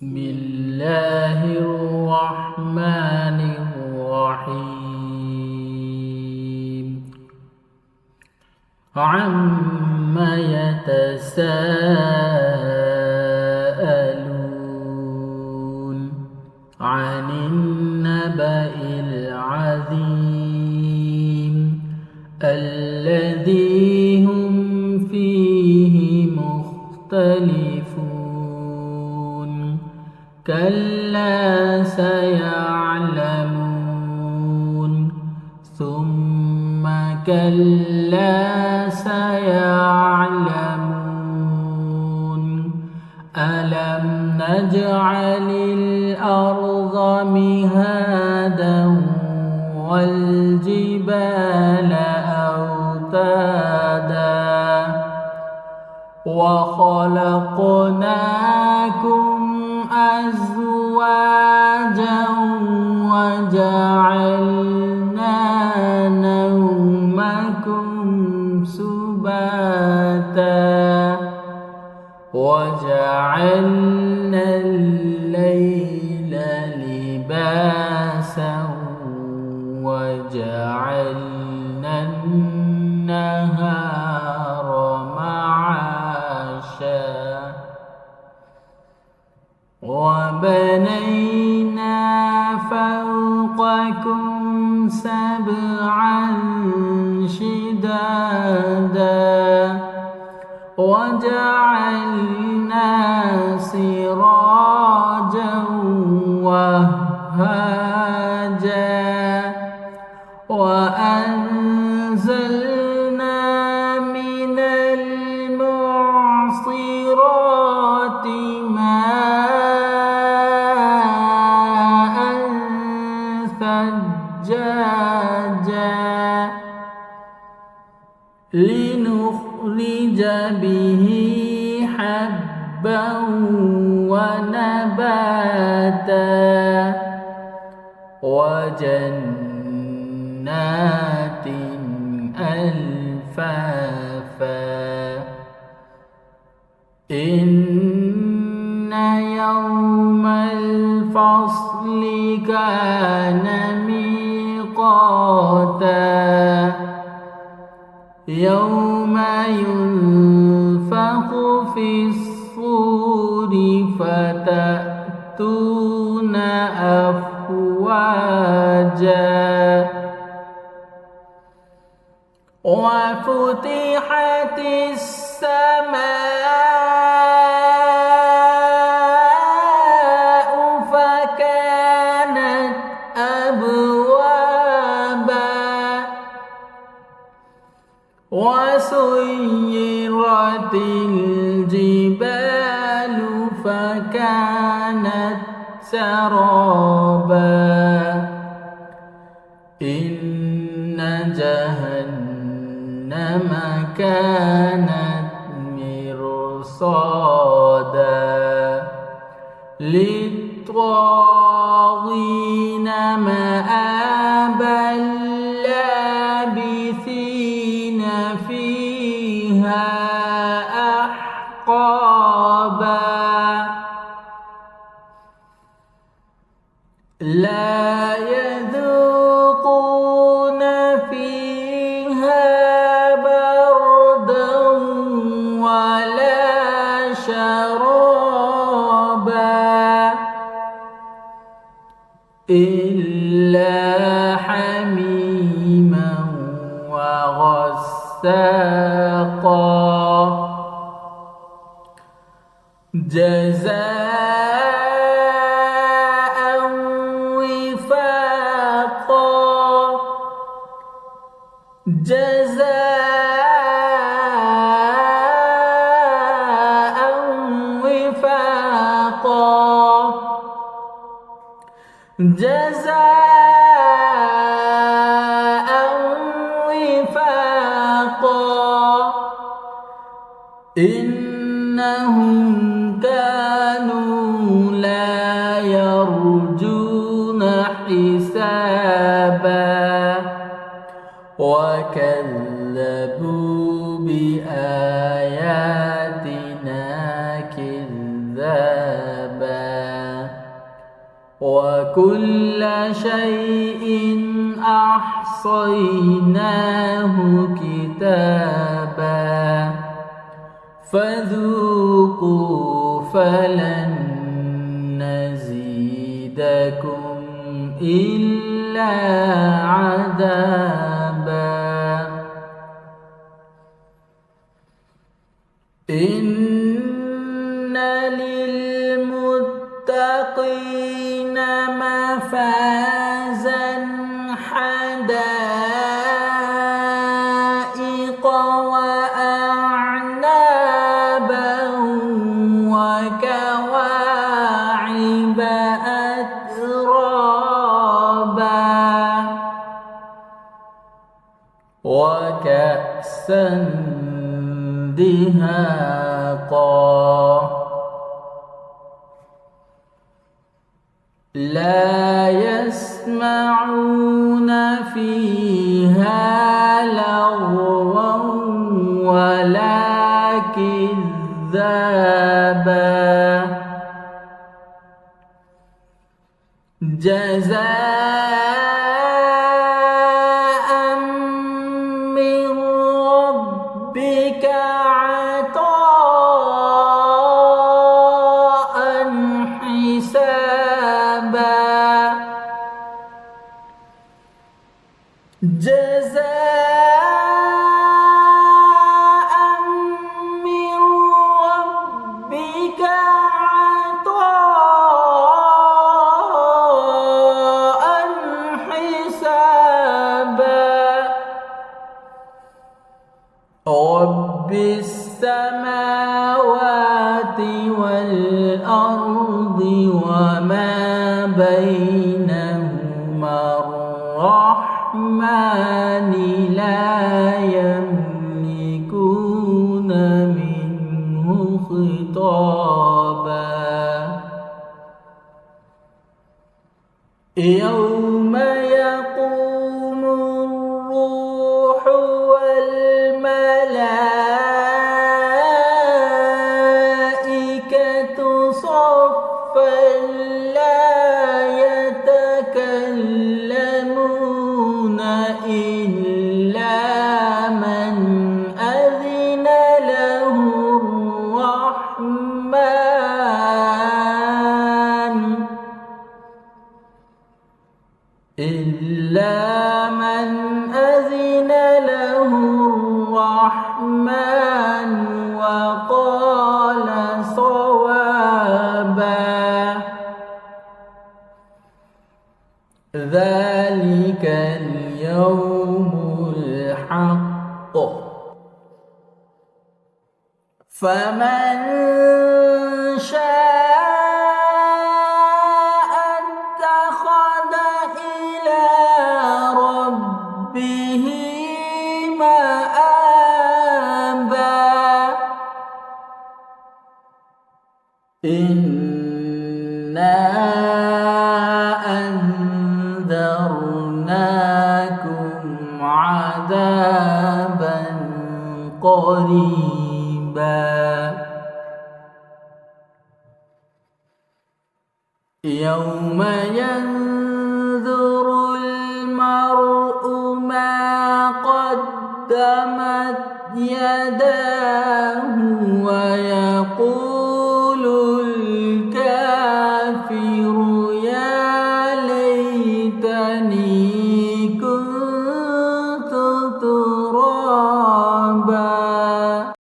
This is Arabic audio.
بسم الله الرحمن الرحيم عم يتساءلون عن النبأ العظيم الذي هم فيه مختلفون كلا سيعلمون ثم كلا سيعلمون ألم نجعل الأرض مهادا والجبال أوتادا وخلقناكم أزواجا وجعلنا نومكم سباتا وجعلنا الليل لباسا وجعلنا النهار معاشا وبنينا فوقكم سبعا شدادا وجعلنا سراجا وهاجا وأنزلنا من المعصرات ماء ثجاجا لنخرج به حبا ونباتا وجنات ألفافا إن يوم الفصل كان ميقاتا يوم ينفخ في الصور فتأتون أفواجا وفتحت السماء فكانت أبوابا وسيرت الجبال فكانت سرابا إن جهنم كانت مرصادا للطاغين مآبا لابثين فيها أحقابا لا يذوقون فيها بردا ولا شرابا إلا حميما وغساقا جزاء وفاقا جزاء وفاقا جزاء وفاقا إنهم كانوا لا يرجون حسابا وكذبوا بآياتنا كذابا وكل شيء أحصيناه كتابا فذوقوا فلن نزيدكم إلا عذابا إن للمتقين مفازا حدائق وأعنابا وكواعب أترابا وكأسا دهاقا لا يسمعون فيها لغوا ولا كذابا جزاء من ربك عطاء حسابا جزاء من ربك عطاء حسابا رب السماوات والأرض وما بينهما الرحمن لا يملكون منه خطابا يوم يقوم الروح والملائكة صفا لا يتكلمون إلا من أذن له الرحمن وقال صوابا ذلك اليوم الحق فمن شاء اتخذ إلى ربه مآبا إنا أنذرناكم عذابا قريبا يوم ينظر المرء ما قدمت يداه ويقول الكافر